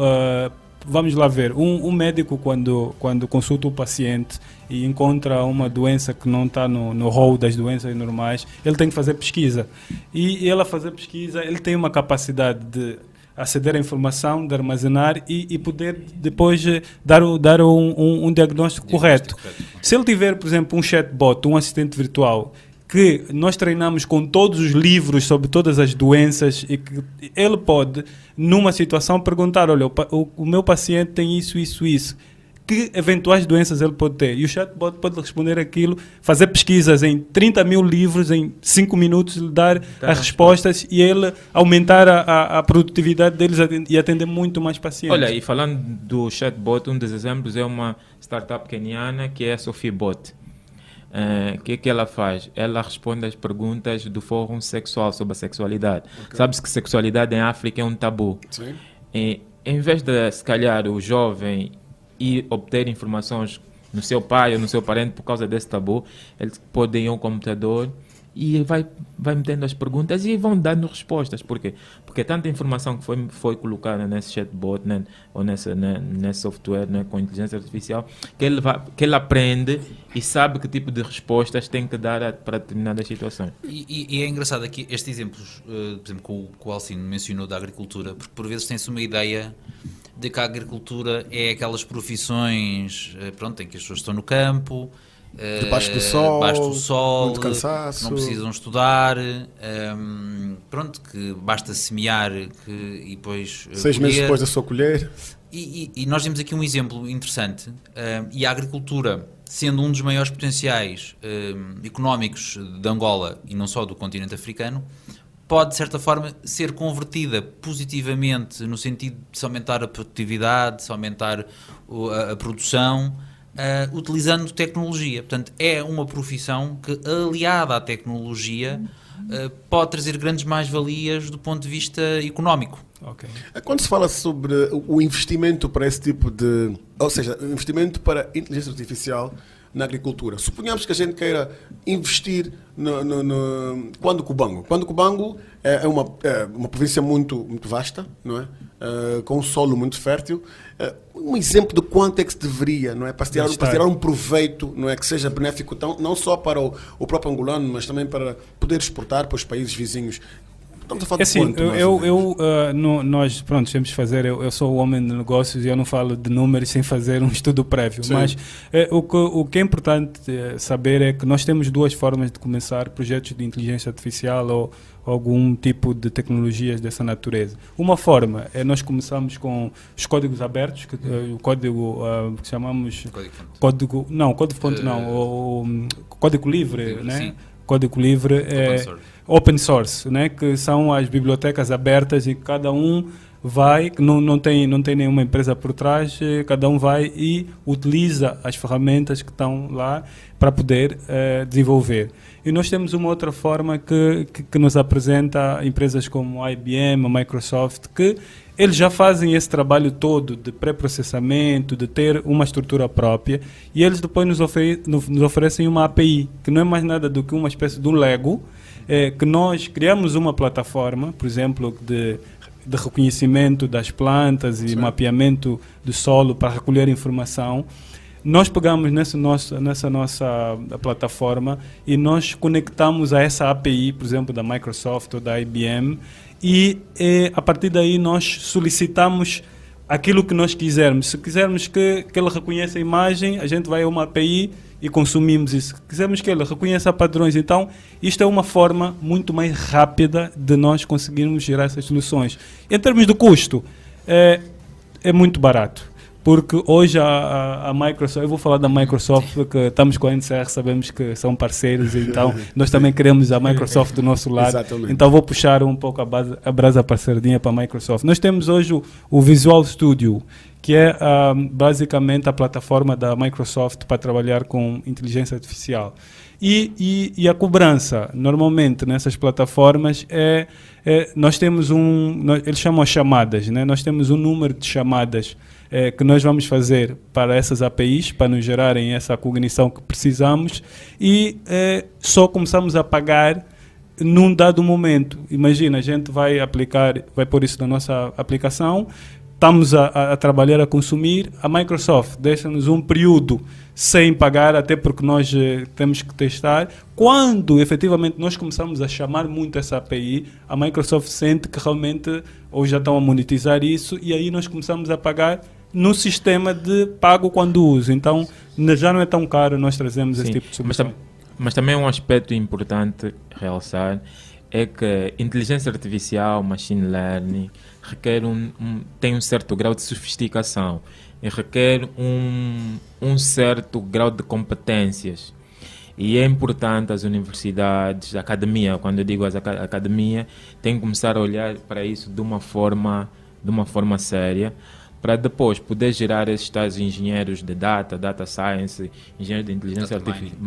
Speaker 3: vamos lá ver, um médico quando consulta o paciente e encontra uma doença que não está no rol das doenças normais, ele tem que fazer pesquisa. E ele, a fazer pesquisa, ele tem uma capacidade de aceder à informação, de armazenar e poder depois dar um diagnóstico correto. Se ele tiver, por exemplo, um chatbot, um assistente virtual, que nós treinamos com todos os livros sobre todas as doenças e que ele pode, numa situação, perguntar, olha, o meu paciente tem isso, que eventuais doenças ele pode ter? E o chatbot pode responder aquilo, fazer pesquisas em 30 mil livros, em 5 minutos, lhe dar as respostas e ele aumentar a produtividade deles e atender muito mais pacientes.
Speaker 5: Olha, e falando do chatbot, um dos exemplos é uma startup keniana que é a SophieBot. O que ela faz? Ela responde às perguntas do Fórum Sexual sobre a sexualidade. Okay. Sabe-se que sexualidade em África é um tabu.
Speaker 2: Sim.
Speaker 5: E, em vez de, se calhar, o jovem ir obter informações no seu pai ou no seu parente por causa desse tabu, ele pode ir ao computador e vai metendo as perguntas e vão dando respostas. Por quê? Porque tanta informação que foi colocada nesse chatbot, né, ou nesse software, né, com inteligência artificial, que ele aprende e sabe que tipo de respostas tem que dar para determinadas situações.
Speaker 4: E é engraçado aqui estes exemplos, por exemplo, que o Alcino mencionou da agricultura, porque por vezes tem-se uma ideia de que a agricultura é aquelas profissões, pronto, em que as pessoas estão no campo,
Speaker 2: debaixo do sol, muito cansaço,
Speaker 4: não precisam estudar, pronto, que basta semear e depois
Speaker 2: 6 meses depois da sua colher.
Speaker 4: E nós temos aqui um exemplo interessante, e a agricultura, sendo um dos maiores potenciais económicos de Angola e não só do continente africano, pode de certa forma ser convertida positivamente no sentido de se aumentar a produtividade, de se aumentar a produção, utilizando tecnologia. Portanto, é uma profissão que, aliada à tecnologia, pode trazer grandes mais-valias do ponto de vista económico.
Speaker 3: Okay.
Speaker 2: Quando se fala sobre o investimento para esse tipo de... Ou seja, o investimento para inteligência artificial na agricultura. Suponhamos que a gente queira investir no Cuando-Cubango. Cuando-Cubango é uma província muito vasta, não é? Com um solo muito fértil. Um exemplo de quanto é que se deveria, não é? Para se tirar um proveito, não é? Que seja benéfico não só para o próprio angolano, mas também para poder exportar para os países vizinhos. Estamos a falar de quanto,
Speaker 3: nós, pronto, temos que fazer, eu sou o homem de negócios e eu não falo de números sem fazer um estudo prévio. Sim. Mas o que é importante saber é que nós temos duas formas de começar projetos de inteligência artificial ou algum tipo de tecnologias dessa natureza. Uma forma é nós começamos com os códigos abertos, o código que chamamos... Código-fonte o código livre, né?
Speaker 4: Sim.
Speaker 3: Código livre é open source, né? Que são as bibliotecas abertas e cada um vai, não tem nenhuma empresa por trás, cada um vai e utiliza as ferramentas que estão lá para poder desenvolver. E nós temos uma outra forma que nos apresenta empresas como a IBM, a Microsoft, que eles já fazem esse trabalho todo de pré-processamento, de ter uma estrutura própria, e eles depois nos oferecem uma API, que não é mais nada do que uma espécie de um Lego, que nós criamos uma plataforma, por exemplo, de reconhecimento das plantas e mapeamento do solo para recolher informação. Nós pegamos nessa nossa plataforma e nós conectamos a essa API, por exemplo, da Microsoft ou da IBM, e a partir daí nós solicitamos aquilo que nós quisermos. Se quisermos que ele reconheça a imagem, a gente vai a uma API e consumimos isso. Se quisermos que ele reconheça padrões, então isto é uma forma muito mais rápida de nós conseguirmos gerar essas soluções. Em termos de custo, é muito barato. Porque hoje a Microsoft, eu vou falar da Microsoft porque estamos com a NCR, sabemos que são parceiros, então nós também queremos a Microsoft do nosso lado.
Speaker 2: Exatamente.
Speaker 3: Então vou puxar um pouco a brasa para a sardinha para a Microsoft. Nós temos hoje o Visual Studio, que é basicamente a plataforma da Microsoft para trabalhar com inteligência artificial. E a cobrança, normalmente nessas plataformas, nós temos eles chamam as chamadas, né? Nós temos um número de chamadas que nós vamos fazer para essas APIs, para nos gerarem essa cognição que precisamos, e só começamos a pagar num dado momento. Imagina, a gente vai pôr isso na nossa aplicação, estamos a trabalhar, a consumir, a Microsoft deixa-nos um período sem pagar, até porque nós temos que testar. Quando efetivamente nós começamos a chamar muito essa API, a Microsoft sente que realmente ou já estão a monetizar isso, e aí nós começamos a pagar no sistema de pago quando usa. Então já não é tão caro, nós trazemos esse tipo de solução.
Speaker 5: Mas também um aspecto importante realçar é que inteligência artificial, machine learning, requer tem um certo grau de sofisticação e requer um certo grau de competências. E é importante as universidades, a academia, quando eu digo a academia, tem que começar a olhar para isso de uma forma séria, para depois poder gerar esses tais engenheiros de data science, engenheiros de inteligência artificial,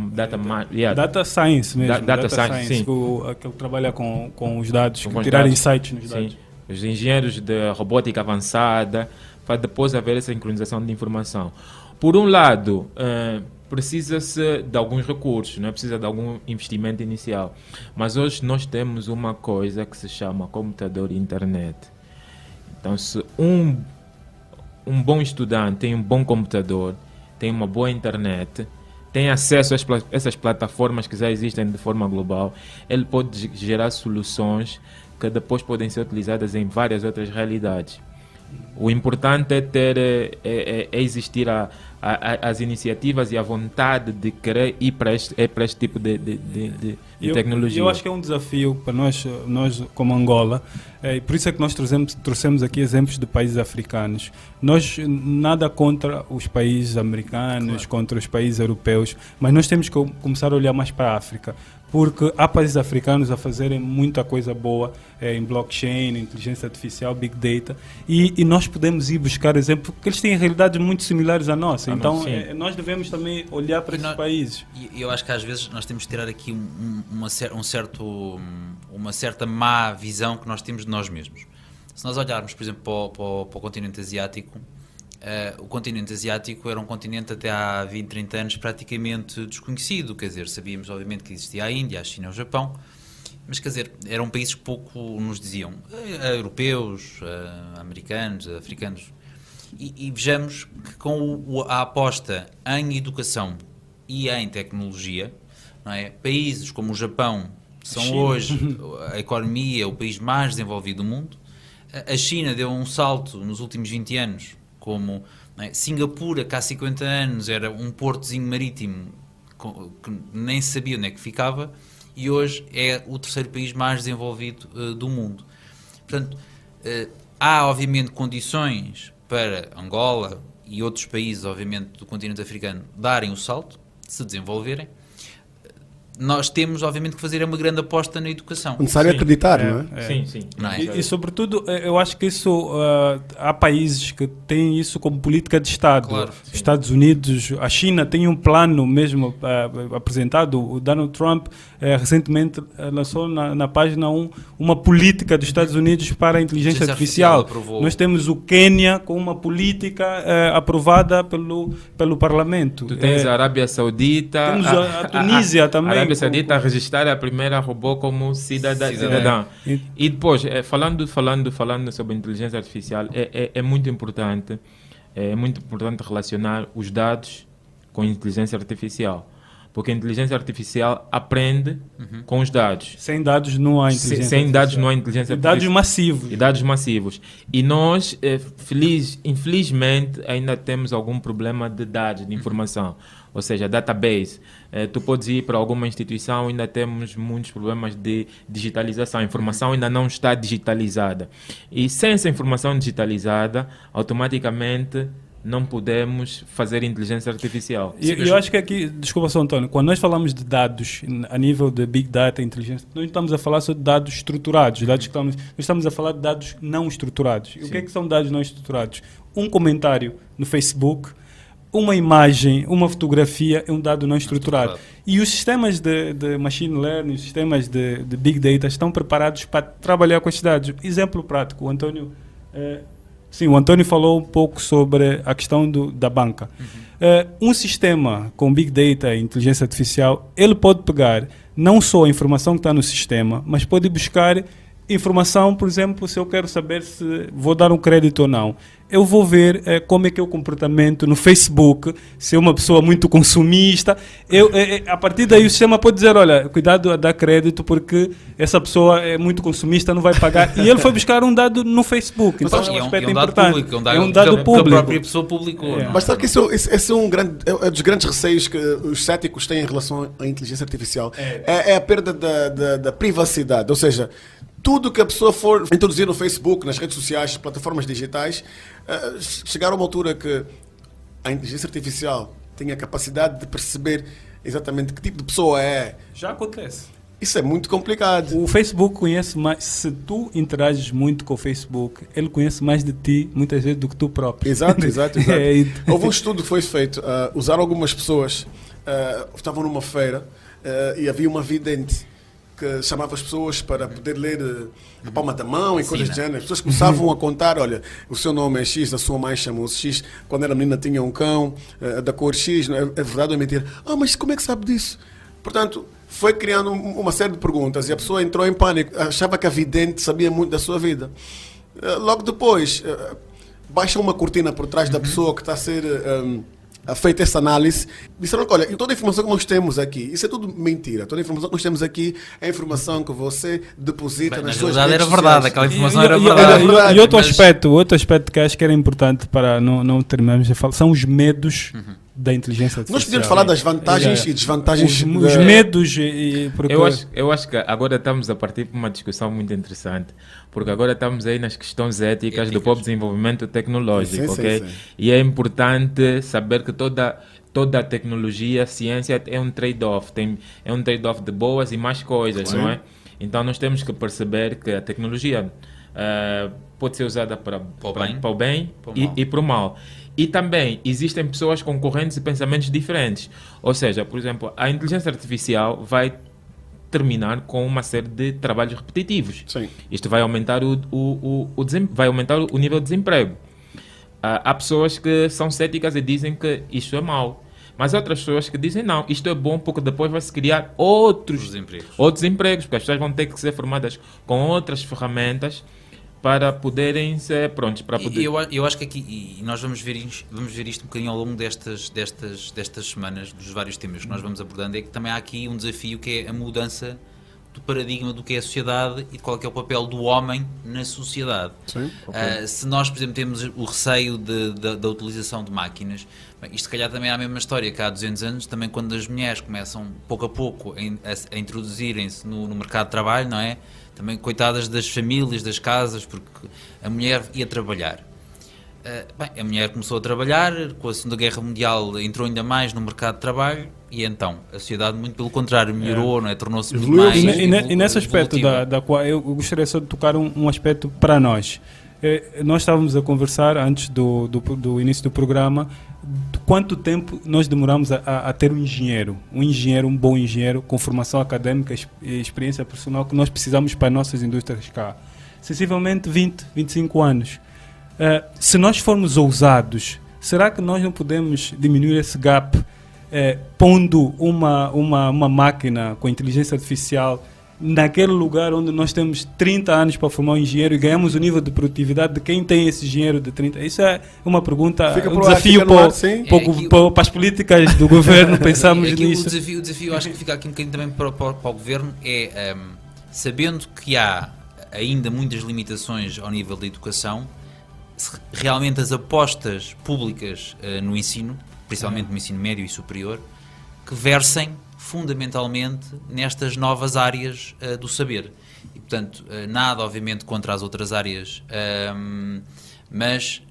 Speaker 3: data science mesmo,
Speaker 5: data science, sim.
Speaker 3: Aquele que trabalha com os dados,
Speaker 5: Com os
Speaker 3: tirar
Speaker 5: dados,
Speaker 3: insights nos
Speaker 5: sim.
Speaker 3: dados.
Speaker 5: Os engenheiros de robótica avançada, para depois haver essa sincronização de informação. Por um lado, precisa-se de alguns recursos, não é? Precisa de algum investimento inicial. Mas hoje nós temos uma coisa que se chama computador e internet. Então, se um bom estudante tem um bom computador, tem uma boa internet, tem acesso a essas plataformas que já existem de forma global, ele pode gerar soluções que depois podem ser utilizadas em várias outras realidades. O importante é existir as iniciativas e a vontade de querer ir para este tipo de tecnologia.
Speaker 3: Eu acho que é um desafio para nós como Angola, e por isso é que nós trouxemos aqui exemplos de países africanos. Nós nada contra os países americanos, claro, contra os países europeus, mas nós temos que começar a olhar mais para a África, porque há países africanos a fazerem muita coisa boa em blockchain, inteligência artificial, big data, e nós podemos ir buscar exemplos, porque eles têm realidades muito similares à nossa. Então nós devemos também olhar para esses países.
Speaker 4: Eu acho que às vezes nós temos que tirar aqui uma certa má visão que nós temos de nós mesmos. Se nós olharmos, por exemplo, para o continente asiático, o continente asiático era um continente até há 20, 30 anos praticamente desconhecido. Quer dizer, sabíamos obviamente que existia a Índia, a China, o Japão, mas quer dizer, eram países que pouco nos diziam, europeus, americanos, africanos. E vejamos que com a aposta em educação e em tecnologia, não é? Países como o Japão são China, hoje a economia, o país mais desenvolvido do mundo. A China deu um salto nos últimos 20 anos, como, não é? Singapura, que há 50 anos era um portozinho marítimo que nem sabia onde é que ficava, e hoje é o terceiro país mais desenvolvido do mundo. Portanto, há obviamente condições para Angola e outros países, obviamente, do continente africano darem o salto, se desenvolverem. Nós temos, obviamente, que fazer uma grande aposta na educação.
Speaker 2: O necessário é acreditar, não é?
Speaker 5: Sim.
Speaker 4: Não é?
Speaker 3: E, sobretudo, eu acho que isso há países que têm isso como política de Estado.
Speaker 4: Claro,
Speaker 3: os Estados Unidos, a China tem um plano mesmo apresentado. O Donald Trump recentemente lançou na página uma política dos Estados Unidos para a inteligência artificial. Nós temos o Quênia com uma política aprovada pelo Parlamento.
Speaker 5: Tu tens a Arábia Saudita.
Speaker 3: Temos a Tunísia também.
Speaker 5: A Arábia Saudita a registrar a primeira robô como cidadã. E depois, falando sobre inteligência artificial, é muito importante relacionar os dados com a inteligência artificial. Porque a inteligência artificial aprende com os dados.
Speaker 3: Sem dados não há inteligência artificial.
Speaker 5: Sem dados não há inteligência artificial.
Speaker 3: E dados massivos.
Speaker 5: E nós, infelizmente, ainda temos algum problema de dados, de informação. Ou seja, database. Tu podes ir para alguma instituição, ainda temos muitos problemas de digitalização. A informação ainda não está digitalizada. E sem essa informação digitalizada, automaticamente não podemos fazer inteligência artificial.
Speaker 3: Eu acho que aqui, desculpa só, António, quando nós falamos de dados a nível de Big Data, inteligência, nós estamos a falar sobre dados estruturados. Nós estamos a falar de dados não estruturados. E o que é que são dados não estruturados? Um comentário no Facebook, uma imagem, uma fotografia é um dado não estruturado. E os sistemas de machine learning, os sistemas de Big Data estão preparados para trabalhar com esses dados. Exemplo prático, o António... Sim, o António falou um pouco sobre a questão da banca. Um sistema com Big Data e inteligência artificial, ele pode pegar não só a informação que está no sistema, mas pode buscar informação, por exemplo, se eu quero saber se vou dar um crédito ou não, eu vou ver como é que é o comportamento no Facebook, se é uma pessoa muito consumista. A partir daí o sistema pode dizer, olha, cuidado a dar crédito porque essa pessoa é muito consumista, não vai pagar. E ele foi buscar um dado no Facebook. Então é um aspecto importante.
Speaker 4: É um dado público. Que a própria pessoa publicou.
Speaker 2: Mas sabe que esse é um dos grandes receios que os céticos têm em relação à inteligência artificial. É a perda da privacidade. Ou seja, tudo que a pessoa for introduzir no Facebook, nas redes sociais, plataformas digitais, chegar a uma altura que a inteligência artificial tenha a capacidade de perceber exatamente que tipo de pessoa é.
Speaker 3: Já acontece.
Speaker 2: Isso é muito complicado.
Speaker 3: O Facebook conhece mais. Se tu interages muito com o Facebook, ele conhece mais de ti, muitas vezes, do que tu próprio.
Speaker 2: Exato. Houve um estudo que foi feito. Usaram algumas pessoas, estavam numa feira e havia uma vidente que chamava as pessoas para poder ler a palma da mão e coisas do género. As pessoas começavam a contar, olha, o seu nome é X, a sua mãe chamou-se X, quando era menina tinha um cão da cor X, é verdade ou é mentira? Mas como é que sabe disso? Portanto, foi criando uma série de perguntas e a pessoa entrou em pânico, achava que a vidente sabia muito da sua vida. Logo depois, baixa uma cortina por trás da pessoa que está a ser feita essa análise, disseram, olha, toda a informação que nós temos aqui, isso é tudo mentira, toda a informação que nós temos aqui é a informação que você deposita nas suas redes
Speaker 4: era
Speaker 2: sociais.
Speaker 4: Verdade, aquela informação era verdade.
Speaker 3: E outro aspecto que acho que era importante para não terminarmos de falar, são os medos da inteligência artificial.
Speaker 2: Nós podemos falar das vantagens e desvantagens.
Speaker 3: Os medos
Speaker 5: eu acho que agora estamos a partir de uma discussão muito interessante, porque agora estamos aí nas questões éticas do próprio desenvolvimento tecnológico, ok? Sim. E é importante saber que toda a tecnologia, a ciência é um trade-off, é um trade-off de boas e más coisas, não é? Então nós temos que perceber que a tecnologia pode ser usada para o bem e para o mal. E também existem pessoas concorrentes e pensamentos diferentes. Ou seja, por exemplo, a inteligência artificial vai terminar com uma série de trabalhos repetitivos.
Speaker 2: Sim.
Speaker 5: Isto vai aumentar vai aumentar o nível de desemprego. Há pessoas que são céticas e dizem que isto é mau. Mas há outras pessoas que dizem não, isto é bom porque depois vai-se criar outros empregos, porque as pessoas vão ter que ser formadas com outras ferramentas para poderem ser prontos para poder.
Speaker 4: Eu acho que aqui, e nós vamos ver isto um bocadinho ao longo destas semanas, dos vários temas que nós vamos abordando, é que também há aqui um desafio que é a mudança do paradigma do que é a sociedade e de qual é o papel do homem na sociedade.
Speaker 2: Sim,
Speaker 4: se nós, por exemplo, temos o receio da utilização de máquinas, bem, isto se calhar também é a mesma história que há 200 anos, também quando as mulheres começam pouco a pouco a introduzirem-se no mercado de trabalho, não é? Também coitadas das famílias, das casas, porque a mulher ia trabalhar. A mulher começou a trabalhar, com a Segunda Guerra Mundial entrou ainda mais no mercado de trabalho e então a sociedade, muito pelo contrário, melhorou, não é? Tornou-se muito mais
Speaker 3: e nesse aspecto da qual eu gostaria só de tocar um aspecto para nós. Nós estávamos a conversar antes do início do programa de quanto tempo nós demoramos a ter um bom engenheiro com formação académica e experiência profissional que nós precisamos para as nossas indústrias cá. Sensivelmente 20, 25 anos. Se nós formos ousados, será que nós não podemos diminuir esse gap pondo uma máquina com inteligência artificial naquele lugar onde nós temos 30 anos para formar um engenheiro e ganhamos o nível de produtividade de quem tem esse engenheiro de 30? Isso é uma pergunta, um desafio para as políticas do governo pensarmos nisso.
Speaker 4: O desafio acho que fica aqui um bocadinho também para o governo é, sabendo que há ainda muitas limitações ao nível da educação, realmente as apostas públicas no ensino, principalmente no ensino médio e superior, que versem fundamentalmente nestas novas áreas do saber. E, portanto, nada, obviamente, contra as outras áreas, mas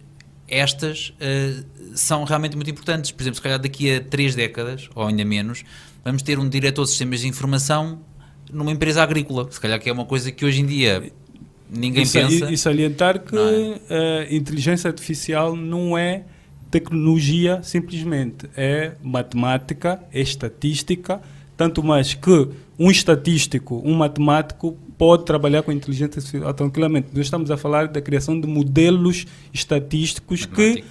Speaker 4: estas são realmente muito importantes. Por exemplo, se calhar daqui a 3 décadas, ou ainda menos, vamos ter um diretor de sistemas de informação numa empresa agrícola. Se calhar que é uma coisa que hoje em dia ninguém pensa.
Speaker 3: E salientar que a inteligência artificial não é tecnologia simplesmente, é matemática, é estatística, tanto mais que um estatístico, um matemático pode trabalhar com inteligência artificial tranquilamente. Nós estamos a falar da criação de modelos estatísticos que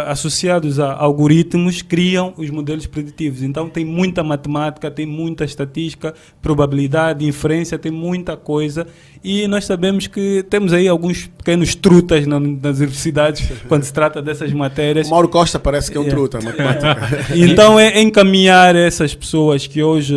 Speaker 3: associados a algoritmos, criam os modelos preditivos. Então tem muita matemática, tem muita estatística, probabilidade, inferência, tem muita coisa. E nós sabemos que temos aí alguns pequenos trutas nas universidades quando se trata dessas matérias.
Speaker 2: O Mauro Costa parece que é um truta, matemática.
Speaker 3: Então é encaminhar essas pessoas que hoje,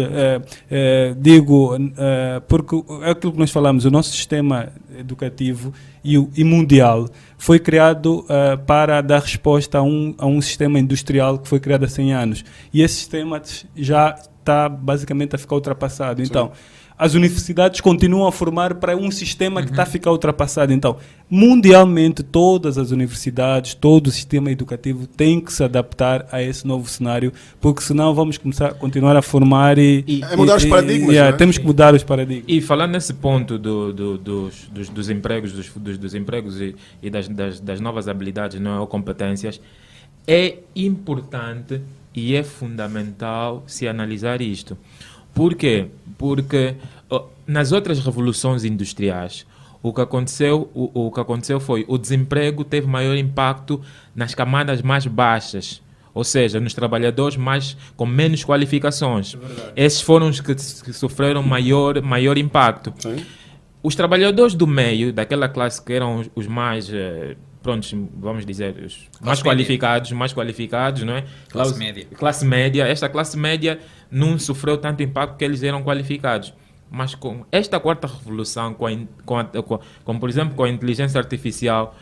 Speaker 3: porque é aquilo que nós falamos, o nosso sistema educativo e mundial foi criado para dar resposta a um sistema industrial que foi criado há 100 anos. E esse sistema já está basicamente a ficar ultrapassado. Então, as universidades continuam a formar para um sistema que está a ficar ultrapassado. Então, mundialmente, todas as universidades, todo o sistema educativo tem que se adaptar a esse novo cenário, porque senão vamos continuar a formar
Speaker 2: é mudar os paradigmas.
Speaker 3: Temos que mudar os paradigmas.
Speaker 5: E falando nesse ponto dos empregos, dos empregos e das novas habilidades, não é, ou competências, é importante e é fundamental se analisar isto. Por quê? Porque nas outras revoluções industriais, o que aconteceu foi o desemprego teve maior impacto nas camadas mais baixas, ou seja, nos trabalhadores com menos qualificações. Esses foram os que sofreram maior impacto.
Speaker 2: Sim.
Speaker 5: Os trabalhadores do meio, daquela classe que eram os mais... prontos, vamos dizer, os mais qualificados, não é? Classe média. Esta classe média não sofreu tanto impacto porque eles eram qualificados. Mas com esta quarta revolução, por exemplo, com a inteligência artificial,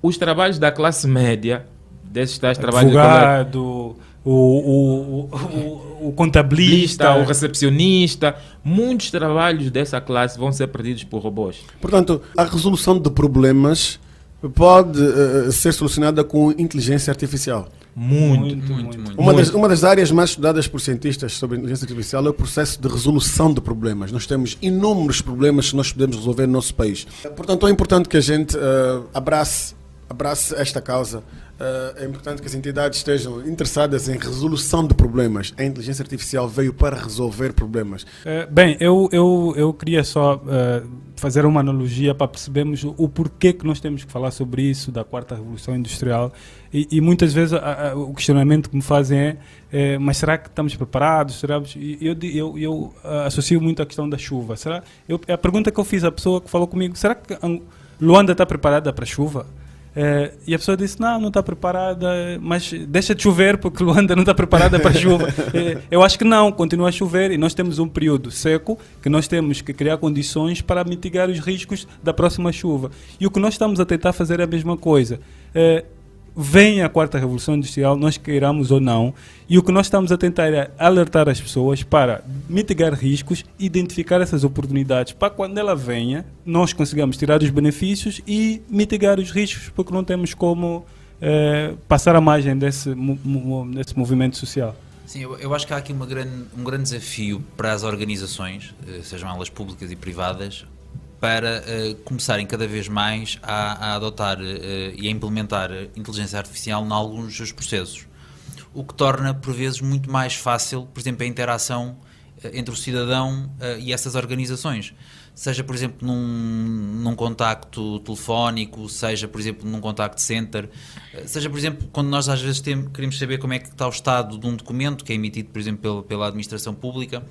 Speaker 5: os trabalhos da classe média, desses tais trabalhos...
Speaker 3: Advogado, o contabilista,
Speaker 5: o recepcionista, muitos trabalhos dessa classe vão ser perdidos por robôs.
Speaker 2: Portanto, a resolução de problemas pode ser solucionada com inteligência artificial.
Speaker 5: Muito.
Speaker 2: Uma das áreas mais estudadas por cientistas sobre inteligência artificial é o processo de resolução de problemas. Nós temos inúmeros problemas que nós podemos resolver no nosso país. Portanto, é importante que a gente abrace esta causa. É importante que as entidades estejam interessadas em resolução de problemas. A inteligência artificial veio para resolver problemas.
Speaker 3: Bem, eu queria só fazer uma analogia para percebermos o porquê que nós temos que falar sobre isso, da quarta revolução industrial. E muitas vezes o questionamento que me fazem mas será que estamos preparados? Eu associo muito a questão da chuva. A pergunta que eu fiz à pessoa que falou comigo, será que Luanda está preparada para a chuva? E a pessoa disse, não está preparada, mas deixa de chover porque Luanda não está preparada para a chuva. Eu acho que não, continua a chover e nós temos um período seco que nós temos que criar condições para mitigar os riscos da próxima chuva. E o que nós estamos a tentar fazer é a mesma coisa. Vem a quarta revolução industrial, nós queiramos ou não, e o que nós estamos a tentar é alertar as pessoas para mitigar riscos, identificar essas oportunidades para quando ela venha, nós consigamos tirar os benefícios e mitigar os riscos, porque não temos como passar a margem desse movimento social.
Speaker 4: Sim, eu acho que há aqui um grande desafio para as organizações, sejam elas públicas e privadas, para começarem cada vez mais a adotar e a implementar inteligência artificial em alguns dos seus processos. O que torna, por vezes, muito mais fácil, por exemplo, a interação entre o cidadão e essas organizações. Seja, por exemplo, num contacto telefónico, seja, por exemplo, num contact center, seja, por exemplo, quando nós às vezes queremos saber como é que está o estado de um documento que é emitido, por exemplo, pela administração pública.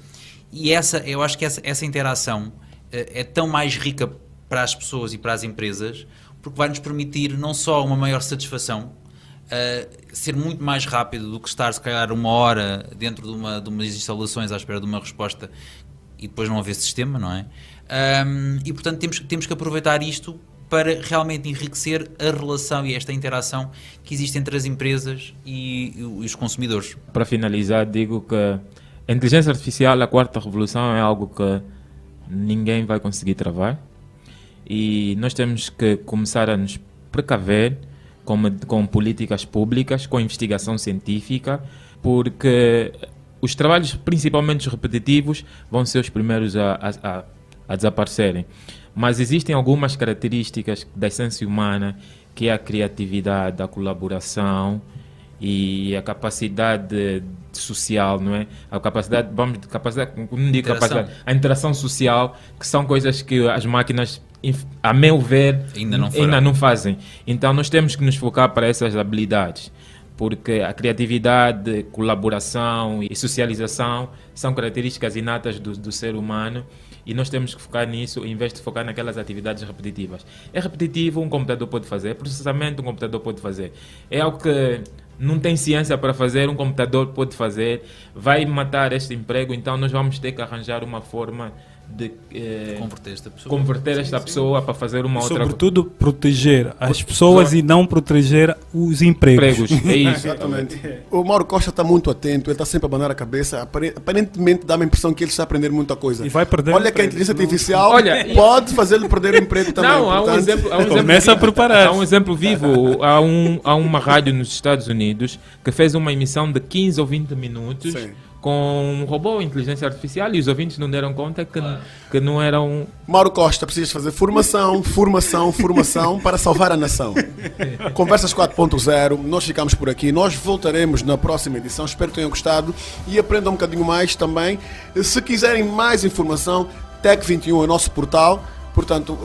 Speaker 4: E eu acho que essa interação é tão mais rica para as pessoas e para as empresas, porque vai nos permitir não só uma maior satisfação, ser muito mais rápido do que estar, se calhar, uma hora dentro de umas instalações à espera de uma resposta e depois não haver sistema, não é? E, portanto, temos que aproveitar isto para realmente enriquecer a relação e esta interação que existe entre as empresas e os consumidores.
Speaker 5: Para finalizar, digo que a inteligência artificial, a quarta revolução, é algo que ninguém vai conseguir travar e nós temos que começar a nos precaver com políticas públicas, com investigação científica, porque os trabalhos, principalmente os repetitivos, vão ser os primeiros a desaparecerem. Mas existem algumas características da essência humana, que é a criatividade, a colaboração e a capacidade social, não é? A interação social, que são coisas que as máquinas a meu ver,
Speaker 4: Ainda não
Speaker 5: fazem. Então nós temos que nos focar para essas habilidades, porque a criatividade, colaboração e socialização são características inatas do ser humano, e nós temos que focar nisso em vez de focar naquelas atividades repetitivas. É repetitivo, um computador pode fazer, processamento um computador pode fazer. É algo que não tem ciência para fazer, um computador pode fazer, vai matar este emprego, então nós vamos ter que arranjar uma forma de converter esta pessoa para fazer uma outra coisa.
Speaker 3: Sobretudo proteger as pessoas e não proteger os empregos.
Speaker 5: É isso.
Speaker 2: Exatamente. O Mauro Costa está muito atento, ele está sempre a abanar a cabeça. Aparentemente dá-me a impressão que ele está a aprender muita coisa.
Speaker 3: E vai perder
Speaker 2: Olha
Speaker 3: o
Speaker 2: que a
Speaker 3: emprego,
Speaker 2: inteligência
Speaker 3: não.
Speaker 2: artificial pode fazê-lo perder o emprego também.
Speaker 5: Não, há um exemplo
Speaker 3: Começa a preparar.
Speaker 5: Há um exemplo vivo. Há uma rádio nos Estados Unidos que fez uma emissão de 15 ou 20 minutos.
Speaker 2: Sim.
Speaker 5: Com um robô, inteligência artificial, e os ouvintes não deram conta que não eram...
Speaker 2: Mauro Costa, precisas fazer formação para salvar a nação. Conversas 4.0, nós ficamos por aqui. Nós voltaremos na próxima edição. Espero que tenham gostado e aprendam um bocadinho mais também. Se quiserem mais informação, Tech21 é o nosso portal. Portanto,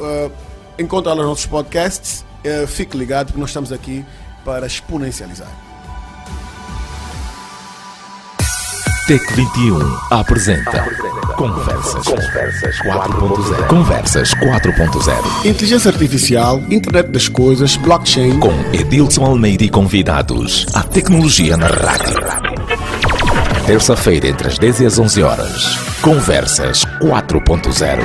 Speaker 2: encontra lá os nossos podcasts. Fique ligado, porque nós estamos aqui para exponencializar.
Speaker 1: Tech21 apresenta Conversas 4.0. Conversas 4.0.
Speaker 2: Inteligência artificial, internet das coisas, blockchain.
Speaker 1: Com Edilson Almeida e convidados. A tecnologia na rádio. Terça-feira, entre as 10 e as 11 horas. Conversas 4.0.